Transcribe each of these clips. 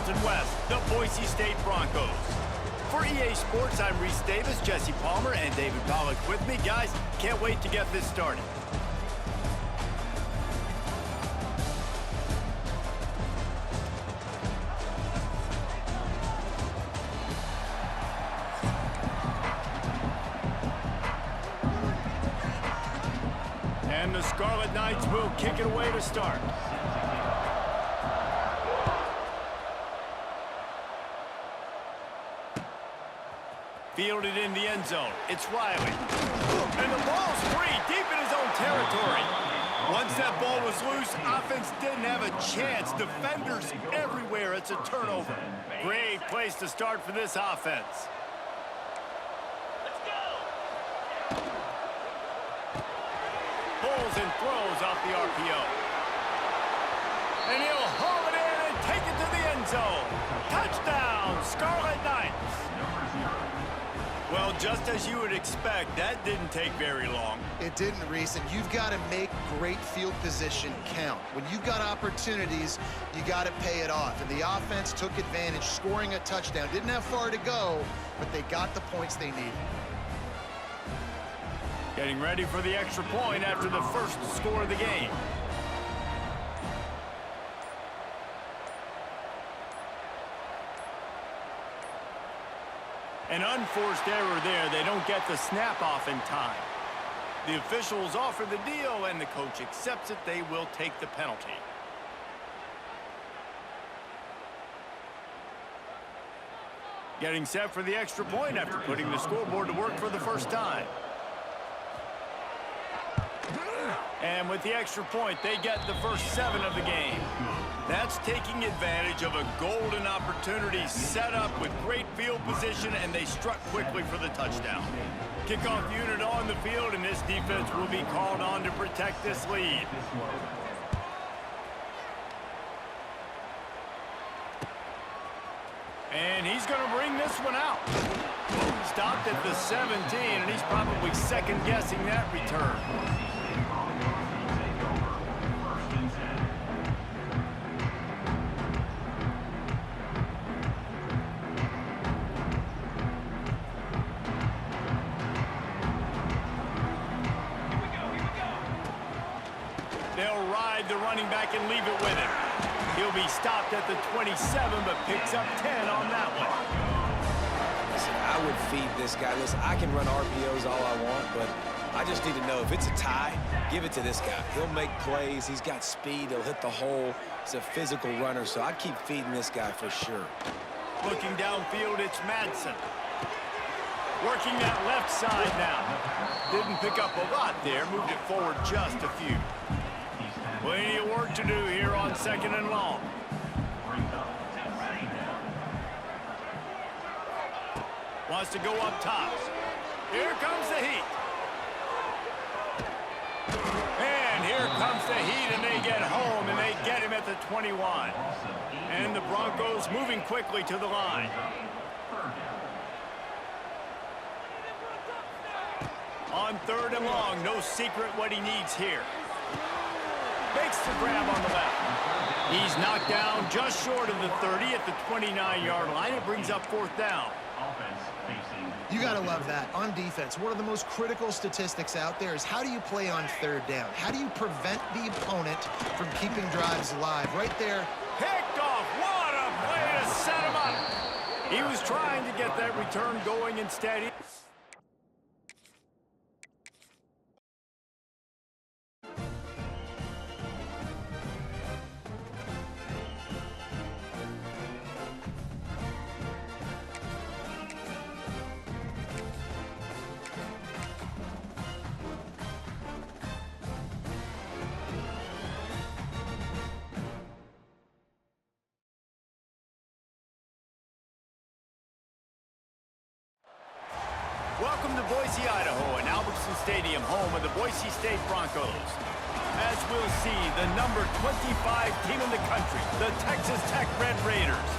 Mountain West, the Boise State Broncos. For EA Sports, I'm Reese Davis, Jesse Palmer, and David Pollack with me. Guys, can't wait to get this started. And the Scarlet Knights will kick it away to start. Fielded in the end zone. It's Riley. And the ball's free, deep in his own territory. Once that ball was loose, offense didn't have a chance. Defenders everywhere. It's a turnover. Great place to start for this offense. Pulls and throws off the RPO. And he'll haul it in and take it to the end zone. Touchdown, Scarlet Knights. Well, just as you would expect, that didn't take very long. It didn't, Reese, and you've got to make great field position count. When you've got opportunities, you got to pay it off. And the offense took advantage, scoring a touchdown. Didn't have far to go, but they got the points they needed. Getting ready for the extra point after the first score of the game. An unforced error there. They don't get the snap off in time. The officials offer the deal, and the coach accepts it. They will take the penalty. Getting set for the extra point after putting the scoreboard to work for the first time. And with the extra point, they get the first 7 of the game. That's taking advantage of a golden opportunity set up with great field position, and they struck quickly for the touchdown. Kickoff unit on the field, and this defense will be called on to protect this lead. And he's going to bring this one out. Stopped at the 17, and he's probably second-guessing that return. They'll ride the running back and leave it with him. He'll be stopped at the 27, but picks up 10 on that one. Listen, I would feed this guy. Listen, I can run RPOs all I want, but I just need to know if it's a tie, give it to this guy. He'll make plays. He's got speed. He'll hit the hole. He's a physical runner, so I'd keep feeding this guy for sure. Looking downfield, it's Madsen. Working that left side now. Didn't pick up a lot there. Moved it forward just a few. Plenty of work to do here on 2nd and long. Wants to go up top. Here comes the heat. And here comes the heat, and they get home, and they get him at the 21. And the Broncos moving quickly to the line. On 3rd and long, no secret what he needs here. Makes the grab on the left. He's knocked down just short of the 30 at the 29-yard line. It brings up 4th down. You got to love that. On defense, one of the most critical statistics out there is how do you play on 3rd down? How do you prevent the opponent from keeping drives alive? Right there. Picked off. What a play to set him up. He was trying to get that return going instead. Welcome to Boise, Idaho, and Albertson Stadium, home of the Boise State Broncos. As we'll see, the number 25 team in the country, the Texas Tech Red Raiders,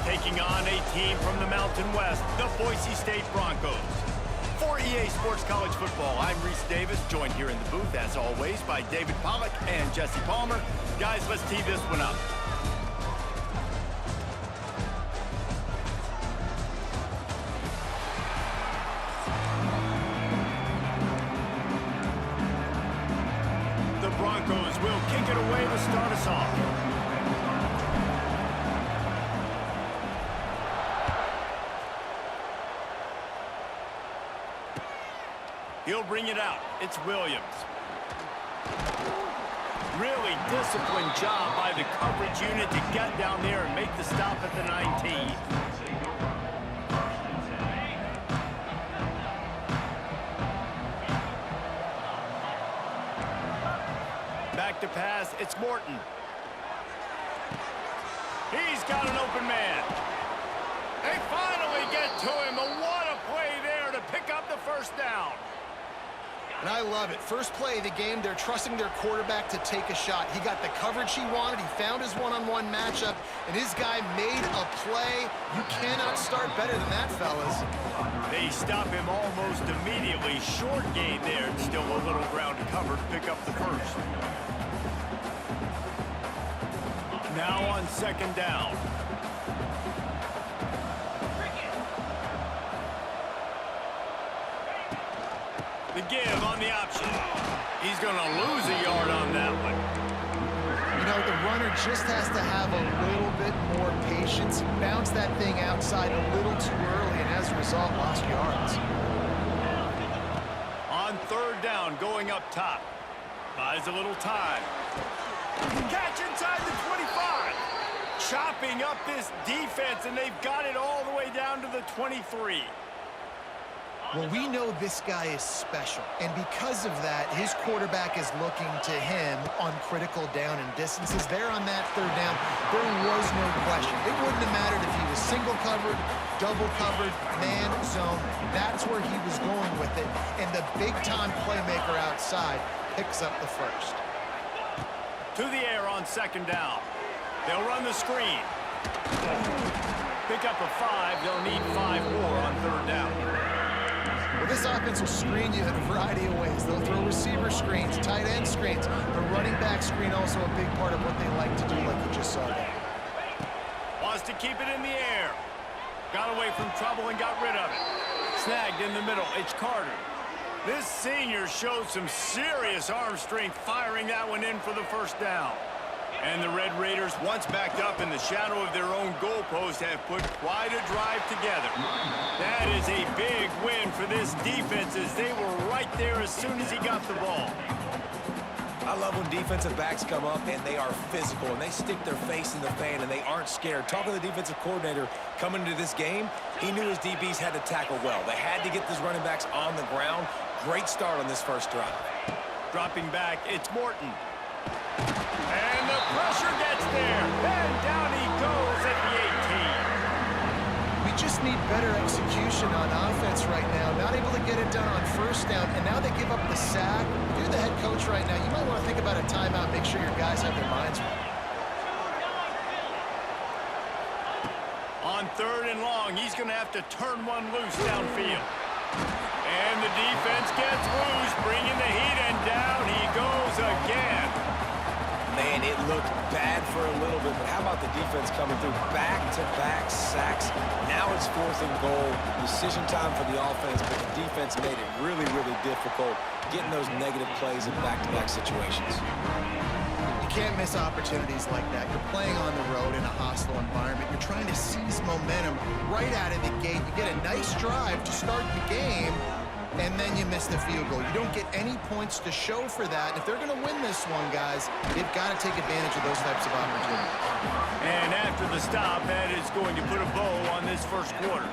taking on a team from the Mountain West, the Boise State Broncos. For EA Sports College Football, I'm Reese Davis, joined here in the booth, as always, by David Pollack and Jesse Palmer. Guys, let's tee this one up. us off. He'll bring it out. It's Williams. Really disciplined job by the coverage unit to get down there and make the stop at the 19. Back to pass, it's Morton. He's got an open man. They finally get to him. And what a play there to pick up the first down. And I love it. First play of the game, they're trusting their quarterback to take a shot. He got the coverage he wanted. He found his one-on-one matchup, and his guy made a play. You cannot start better than that, fellas. They stop him almost immediately. Short gain there, and still a little ground to cover to pick up the first. Now on second down. The give on the option. He's going to lose a yard on that one. You know, the runner just has to have a little bit more patience. Bounce that thing outside a little too early, and as a result, lost yards. On third down, going up top. Buys a little time. Catch inside the 25. Chopping up this defense, and they've got it all the way down to the 23. Well, we know this guy is special, and because of that, his quarterback is looking to him on critical down and distances. There on that third down, there was no question. It wouldn't have mattered if he was single covered, double covered, man, zone. That's where he was going with it, and the big-time playmaker outside picks up the first. To the air on second down. They'll run the screen. Pick up a 5. They'll need 5 more on third down. Well, this offense will screen you in a variety of ways. They'll throw receiver screens, tight end screens. The running back screen also a big part of what they like to do, like you just saw there. Wants to keep it in the air. Got away from trouble and got rid of it. Snagged in the middle. It's Carter. This senior showed some serious arm strength firing that one in for the first down. And the Red Raiders, once backed up in the shadow of their own goalpost, have put quite a drive together. That is a big win for this defense, as they were right there as soon as he got the ball. I love when defensive backs come up and they are physical and they stick their face in the fan and they aren't scared. Talking to the defensive coordinator coming into this game, he knew his DBs had to tackle well. They had to get these running backs on the ground. Great start on this first drive. Dropping back, it's Morton. And the pressure gets there. And down he goes at the 18. We just need better execution on offense right now. Not able to get it done on first down, and now they give up the sack. If you're the head coach right now, you might want to think about a timeout. Make sure your guys have their minds right. On third and long, he's going to have to turn one loose downfield. And the defense gets loose, bringing the heat, and down he goes again. Man, it looked bad for a little bit, but how about the defense coming through back-to-back sacks? Now it's 4th and goal. Decision time for the offense, but the defense made it really, really difficult getting those negative plays in back-to-back situations. You can't miss opportunities like that. You're playing on the road in a hostile environment. You're trying to seize momentum right out of the gate. You get a nice drive to start the game, and then you miss the field goal. You don't get any points to show for that. And if they're going to win this one, guys, they've got to take advantage of those types of opportunities. And after the stop, that is going to put a bow on this first quarter.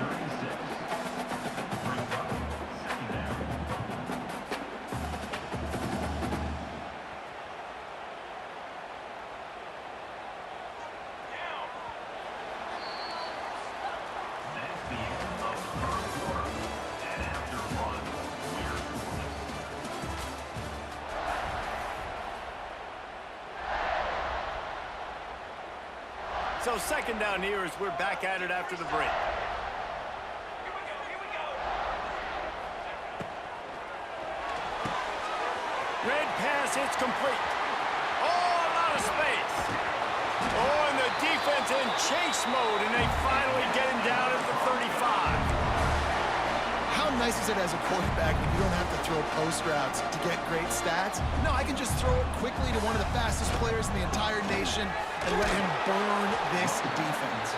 So second down here as we're back at it after the break. Red pass, it's complete. Oh, a lot of space. Oh, and the defense in chase mode, and they finally get him down at the 35. How nice is it as a quarterback when you don't have to throw post routes to get great stats? No, I can just throw it quickly to one of the fastest players in the entire nation and let him burn this defense.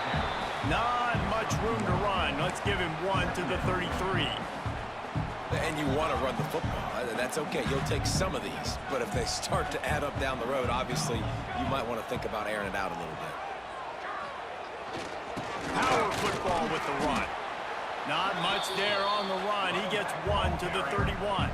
Not much room to run. Let's give him 1 to the 33. And you want to run the football. That's okay. You'll take some of these. But if they start to add up down the road, obviously, you might want to think about airing it out a little bit. Power football with the run. Not much there on the run. He gets 1 to the 31.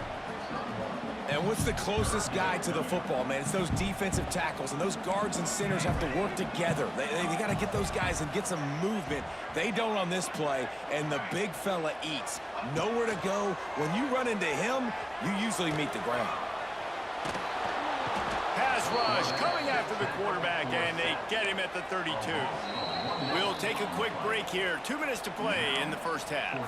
And what's the closest guy to the football, man? It's those defensive tackles, and those guards and centers have to work together. They got to get those guys and get some movement. They don't on this play, and the big fella eats. Nowhere to go. When you run into him, you usually meet the ground. Pass rush coming after the quarterback, and they get him at the 32. We'll take a quick break here. 2 minutes to play in the first half.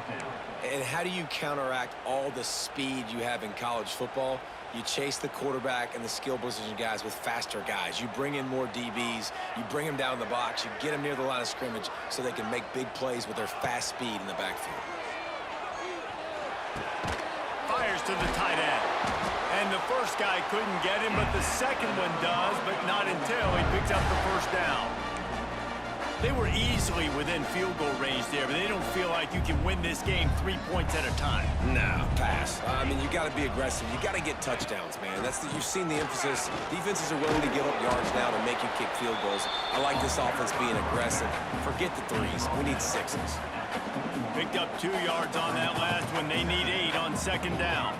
And how do you counteract all the speed you have in college football? You chase the quarterback and the skill position guys with faster guys. You bring in more DBs. You bring them down the box. You get them near the line of scrimmage so they can make big plays with their fast speed in the backfield. Fires to the tight end. And the first guy couldn't get him, but the second one does, but not until he picks up the first down. They were easily within field goal range there, but they don't feel like you can win this game 3 points at a time. No, pass. I mean, you got to be aggressive. You got to get touchdowns, man. You've seen the emphasis. Defenses are willing to give up yards now to make you kick field goals. I like this offense being aggressive. Forget the threes. We need sixes. Picked up 2 yards on that last one. They need 8 on second down.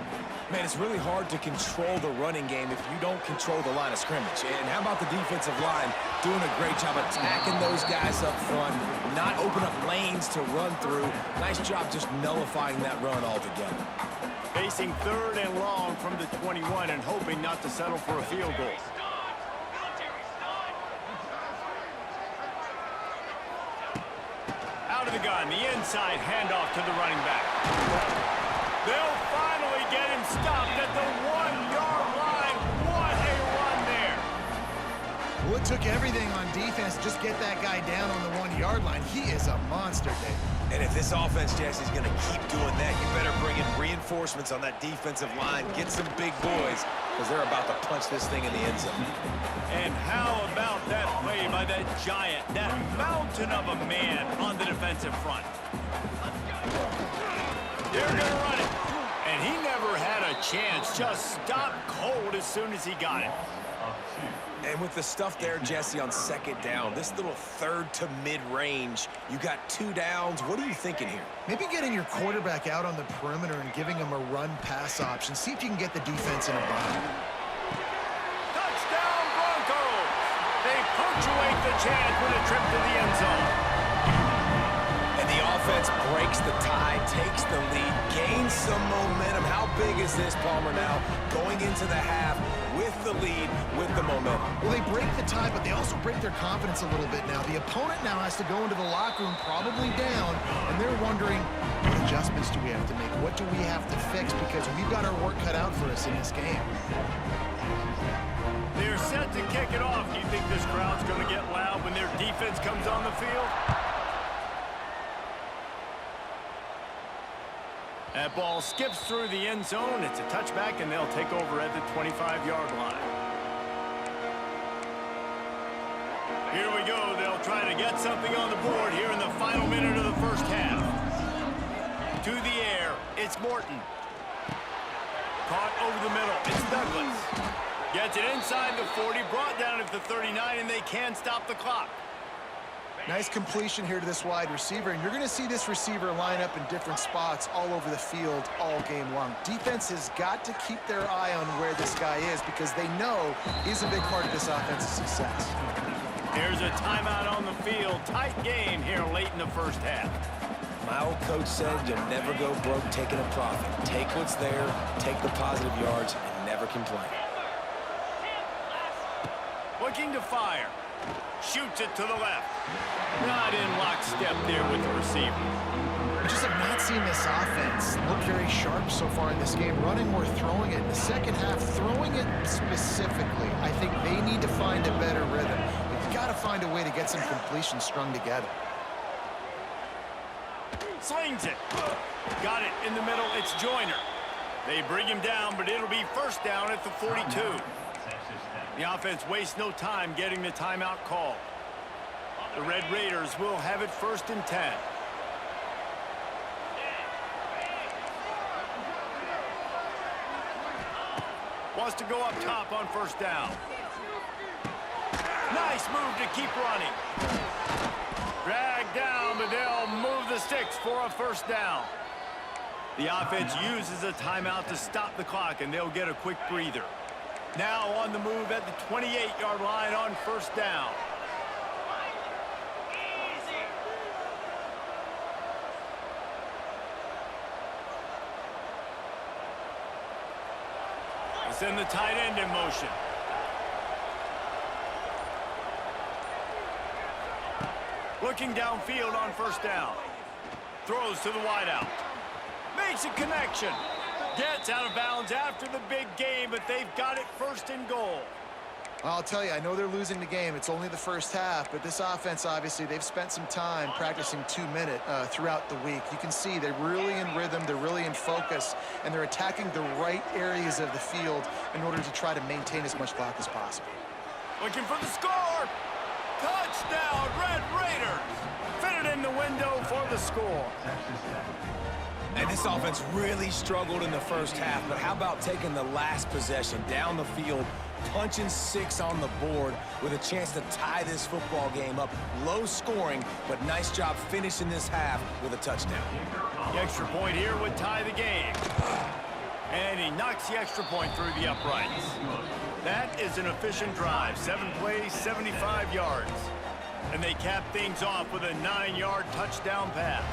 Man, it's really hard to control the running game if you don't control the line of scrimmage. And how about the defensive line doing a great job attacking those guys up front, not open up lanes to run through. Nice job just nullifying that run altogether. Facing 3rd and long from the 21 and hoping not to settle for a field goal. Out of the gun, the inside handoff to the running back. They'll finally get him stopped at the 1-yard line. What a run there. Well, it took everything on defense to just get that guy down on the 1-yard line. He is a monster, Dave. And if this offense, Jesse's going to keep doing that, you better bring in reinforcements on that defensive line. Get some big boys, because they're about to punch this thing in the end zone. And how about that play by that giant, that mountain of a man on the defensive front? They're going to run it. And he never had a chance. Just stopped cold as soon as he got it. And with the stuff there, Jesse, on second down, this little 3rd to mid-range, you got 2 downs. What are you thinking here? Maybe getting your quarterback out on the perimeter and giving him a run-pass option. See if you can get the defense in a bind. Touchdown, Broncos! They punctuate the chance with a trip to the end zone. And the offense breaks the tie, takes the lead, gains some momentum. How big is this, Palmer, now? Going into the half with the lead, with the momentum. Well, they break the tie, but they also break their confidence a little bit now. The opponent now has to go into the locker room probably down, and they're wondering, what adjustments do we have to make? What do we have to fix? Because we've got our work cut out for us in this game. They're set to kick it off. Do you think this crowd's going to get loud when their defense comes on the field? That ball skips through the end zone. It's a touchback, and they'll take over at the 25-yard line. Here we go. They'll try to get something on the board here in the final minute of the first half. To the air, it's Morton. Caught over the middle. It's Douglas. Gets it inside the 40, brought down at the 39, and they can stop the clock. Nice completion here to this wide receiver, and you're going to see this receiver line up in different spots all over the field all game long. Defense has got to keep their eye on where this guy is because they know he's a big part of this offense's success. Here's a timeout on the field. Tight game here late in the first half. My old coach said you'll never go broke taking a profit. Take what's there, take the positive yards, and never complain. Looking to fire. Shoots it to the left. Not in lockstep there with the receiver. I just have not seen this offense look very sharp so far in this game, running or throwing it. In the second half, throwing it specifically, I think they need to find a better rhythm. They've got to find a way to get some completions strung together. Slings it. Got it in the middle. It's Joyner. They bring him down, but it'll be first down at the 42. The offense wastes no time getting the timeout call. The Red Raiders will have it 1st and 10. Wants to go up top on 1st down. Nice move to keep running. Drag down, but they'll move the sticks for a 1st down. The offense uses a timeout to stop the clock, and they'll get a quick breather. Now on the move at the 28-yard line on 1st down. Send the tight end in motion. Looking downfield on 1st down. Throws to the wideout. Makes a connection. Gets out of bounds after the big game, but they've got it 1st and goal. I'll tell you, I know they're losing the game. It's only the first half, but this offense, obviously, they've spent some time practicing 2-minute throughout the week. You can see they're really in rhythm, they're really in focus, and they're attacking the right areas of the field in order to try to maintain as much clock as possible. Looking for the score. Touchdown, Red Raiders. Fit it in the window for the score. And this offense really struggled in the first half, but how about taking the last possession down the field, punching 6 on the board with a chance to tie this football game up. Low scoring, but nice job finishing this half with a touchdown. The extra point here would tie the game. And he knocks the extra point through the uprights. That is an efficient drive. 7 plays, 75 yards. And they cap things off with a 9-yard touchdown pass.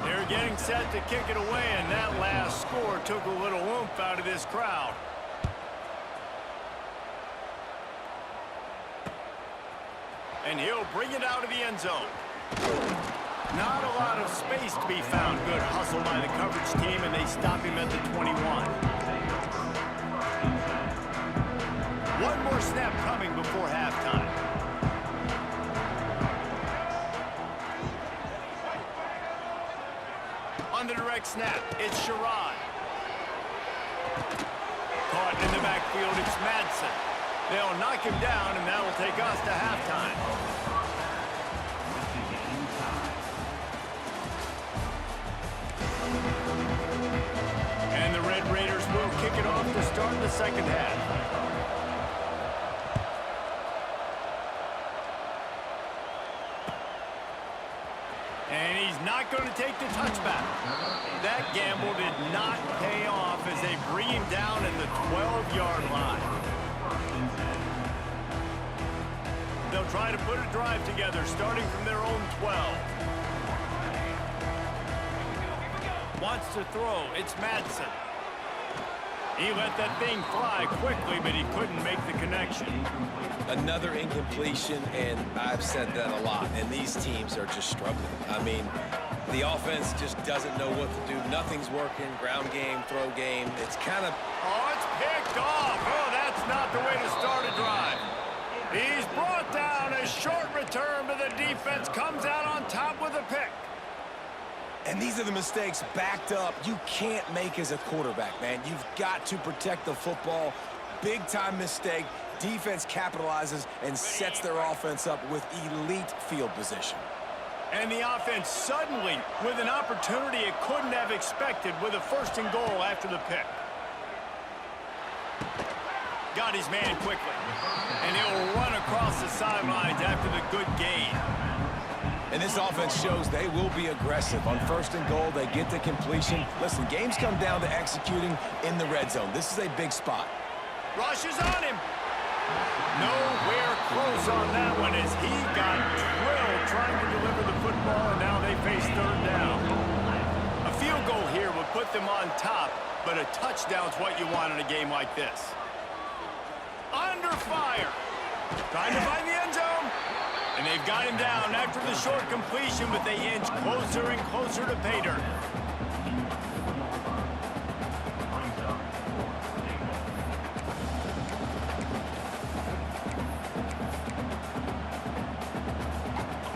They're getting set to kick it away, and that last score took a little oomph out of this crowd. And he'll bring it out of the end zone. Not a lot of space to be found. Good hustle by the coverage team, and they stop him at the 21. One more snap coming before halftime. On the direct snap, it's Sherrod. Caught in the backfield, it's Madsen. They'll knock him down, and that will take us to halftime. And the Red Raiders will kick it off to start the second half. And he's not going to take the touchback. That gamble did not pay off as they bring him down in the 12-yard line. They'll try to put a drive together, starting from their own 12. Wants to throw. It's Madsen. He let that thing fly quickly, but he couldn't make the connection. Another incompletion, and I've said that a lot, and these teams are just struggling. I mean, the offense just doesn't know what to do. Nothing's working. Ground game, throw game. It's kind of... Oh, it's picked off. Oh, that's not the way to start a drive. He's brought down. A short return, but the defense comes out on top with a pick. And these are the mistakes backed up you can't make as a quarterback, man. You've got to protect the football. Big-time mistake. Defense capitalizes and sets their offense up with elite field position. And the offense suddenly, with an opportunity it couldn't have expected, with a 1st and goal after the pick. Got his man quickly. And he'll run across the sidelines after the good gain. And this offense shows they will be aggressive. On 1st and goal, they get the completion. Listen, games come down to executing in the red zone. This is a big spot. Rushes on him. Nowhere close on that one as he got drilled trying to deliver the football, and now they face 3rd down. A field goal here would put them on top, but a touchdown's what you want in a game like this. Under fire. Trying to find the end zone. And they've got him down after the short completion, but they inch closer and closer to pay dirt.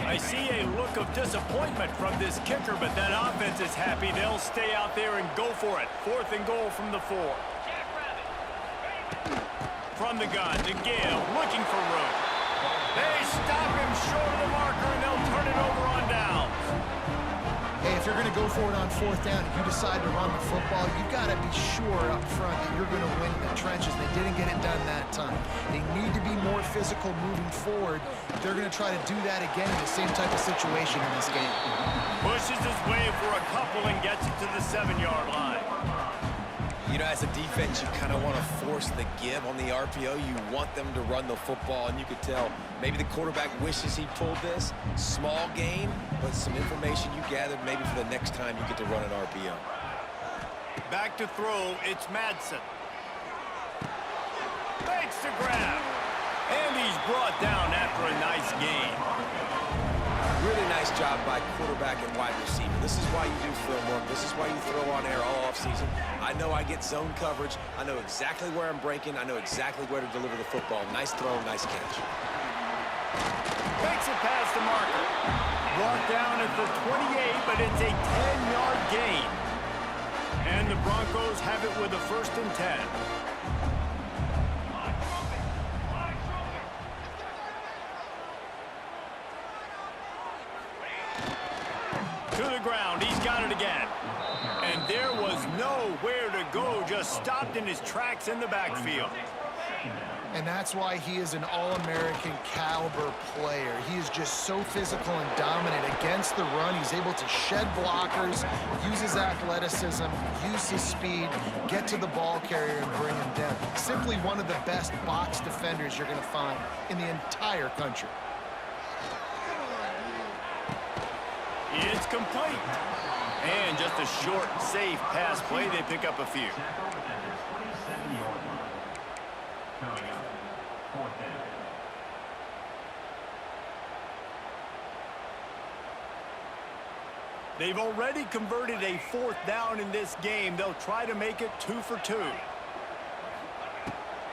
I see be a look of disappointment from this kicker, but that offense is happy. They'll stay out there and go for it. 4th and goal from the 4. From the gun, to give, looking for room. They stop him short of the marker, and they'll turn it over on downs. Hey, if you're going to go for it on 4th down, if you decide to run the football, you've got to be sure up front that you're going to win the trenches. They didn't get it done that time. They need to be more physical moving forward. They're going to try to do that again in the same type of situation in this game. Pushes his way for a couple and gets it to the 7-yard line. You know, as a defense, you kind of want to force the give on the RPO. You want them to run the football, and you could tell maybe the quarterback wishes he pulled this. Small gain, but some information you gathered maybe for the next time you get to run an RPO. Back to throw, it's Madsen. Makes the grab. And he's brought down after a nice gain. Really nice job by quarterback and wide receiver. This is why you do film work. This is why you throw on air all offseason. I know I get zone coverage. I know exactly where I'm breaking. I know exactly where to deliver the football. Nice throw, nice catch. Makes it past the marker. Brought down at the 28, but it's a 10-yard gain. And the Broncos have it with a 1st and 10. To the ground, he's got it again. And there was nowhere to go, just stopped in his tracks in the backfield. And that's why he is an All-American caliber player. He is just so physical and dominant against the run. He's able to shed blockers, use his athleticism, use his speed, get to the ball carrier and bring him down. Simply one of the best box defenders you're going to find in the entire country. It's complete. And just a short, safe pass play. They pick up a few. They've already converted a 4th down in this game. They'll try to make it 2 for 2.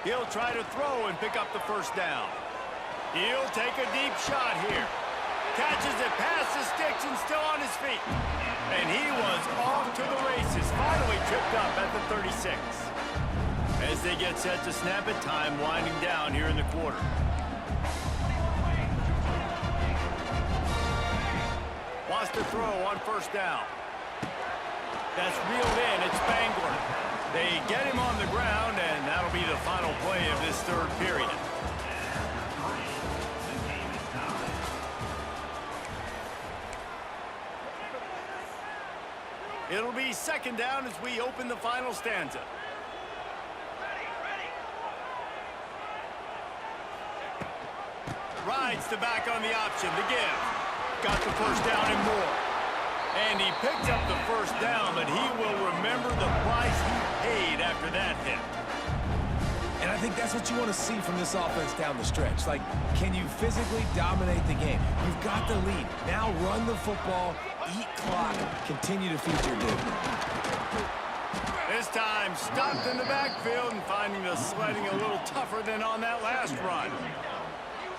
He'll try to throw and pick up the 1st down. He'll take a deep shot here. Catches it past the sticks and still on his feet. And he was off to the races. Finally tripped up at the 36. As they get set to snap it, time winding down here in the quarter. Wants to throw on 1st down. That's reeled in. It's Spangler. They get him on the ground, and that'll be the final play of this 3rd period. It'll be 2nd down as we open the final stanza. Rides the back on the option to give. Got the 1st down and more. And he picked up the 1st down, but he will remember the price he paid after that hit. And I think that's what you want to see from this offense down the stretch. Like, can you physically dominate the game? You've got the lead. Now run the football, eat clock, continue to feed your dude. This time stopped in the backfield and finding the sledding a little tougher than on that last run.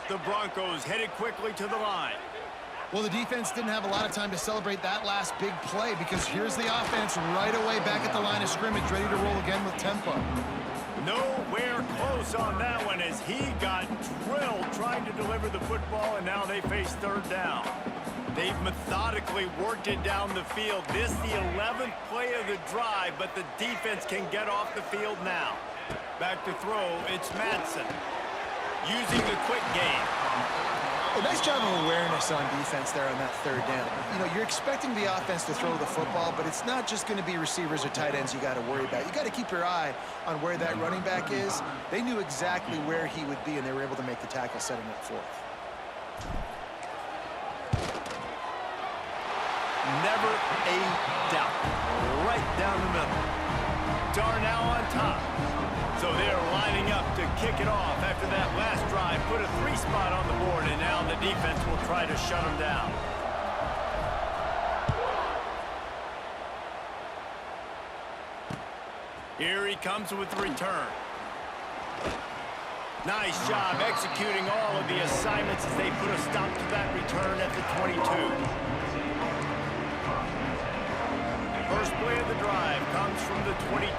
The Broncos headed quickly to the line. Well, the defense didn't have a lot of time to celebrate that last big play because here's the offense right away back at the line of scrimmage, ready to roll again with tempo. Nowhere close on that one as he got drilled trying to deliver the football, and now they face 3rd down. They've methodically worked it down the field. This the 11th play of the drive, but the defense can get off the field now. Back to throw, it's Madsen. Using the quick game. A nice job of awareness on defense there on that 3rd down. You know, you're expecting the offense to throw the football, but it's not just going to be receivers or tight ends you got to worry about. You got to keep your eye on where that running back is. They knew exactly where he would be, and they were able to make the tackle, setting up 4th. Never a doubt. Right down the middle. Darnell on top. So they're lining up to kick it off after that last drive. Put a 3 spot on the board, and now the defense will try to shut them down. Here he comes with the return. Nice job executing all of the assignments as they put a stop to that return at the 22. First play of the drive comes from the 22.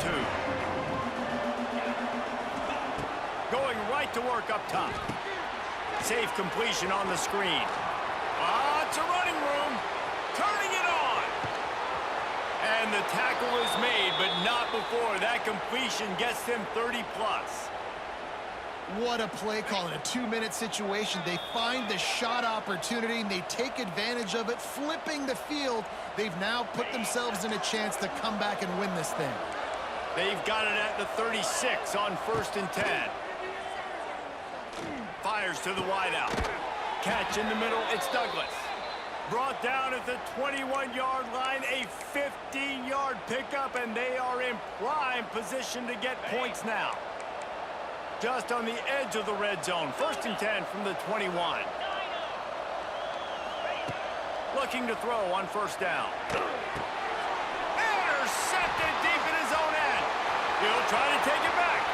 Going right to work up top. Safe completion on the screen. It's a running room. Turning it on. And the tackle is made, but not before that completion gets them 30+. What a play call in a 2-minute situation. They find the shot opportunity, and they take advantage of it, flipping the field. They've now put themselves in a chance to come back and win this thing. They've got it at the 36 on 1st and 10. Fires to the wideout. Catch in the middle, it's Douglas. Brought down at the 21-yard line, a 15-yard pickup, and they are in prime position to get points now. Just on the edge of the red zone. 1st and 10 from the 21. Looking to throw on 1st down. Intercepted deep in his own end. He'll try to take it back.